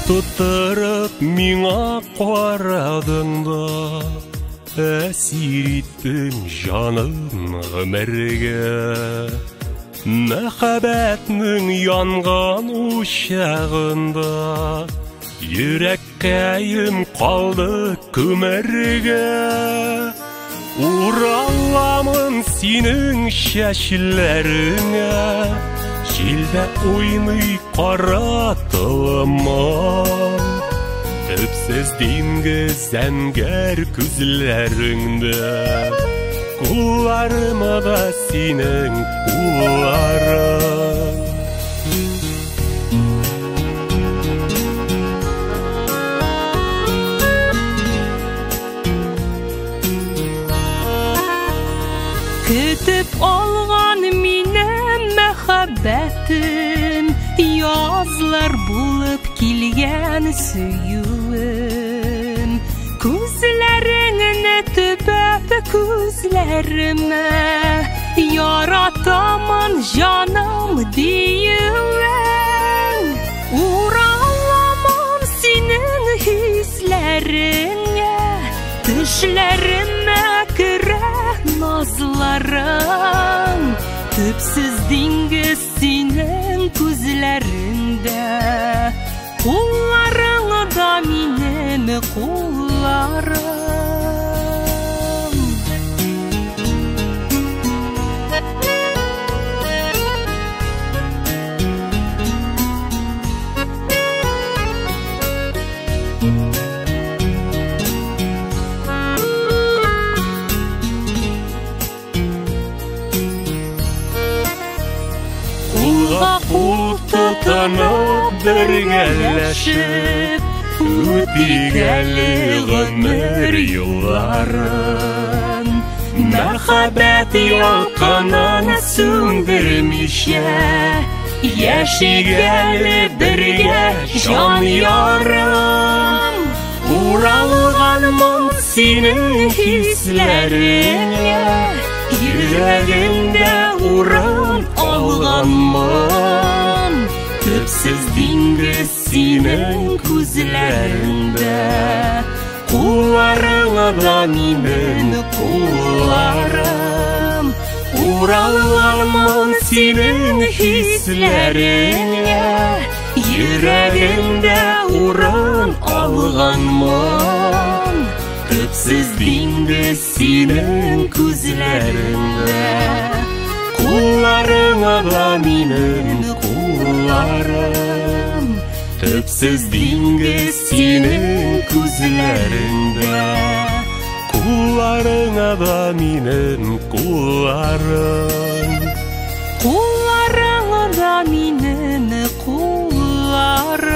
Тұттырып миңа қарадыңда, әсер еттің жаным ғұмырға. Мәхәббәтнің янған ошағында, йөрәккәем қалды көмәргә. Ураламын синең чәчләреңә, җилдә уйный кара тылымың. Төпсез диңгез зәңгәр күзләреңдә, кулларыма да синең кулларың. Көтіп алған минем мәхәббәтім, язлар булып килгән сөюем. Күзләреңне төбәп күзләремә, яратамын жаным диюең. Ураламын синең хисләреңә, төшләремә керә назларың. Төпсез диңгез синең күзләреңдә, кулларыңда минем кулларым. Кул тотынып бергәләшеп, үтик әле гомер юлларын. Мәхәббәт ялкынын сүндермичә, яшик әле бергә җан ярым. Уралганмын синең хисләреңә, йөрәгемдә урын алганмын. Төпсез диңгез синең күзләреңдә, кулларыңда минем кулларым. Уралганмын синең хисләреңә, йөрәгемдә урын алганмын. Төпсез диңгез синең күзләреңдә, кулларыңда минем кулларым. Төпсез диңгез синең күзләреңдә, кулларыңда минем кулларым. Кулларыңда минем кулларым.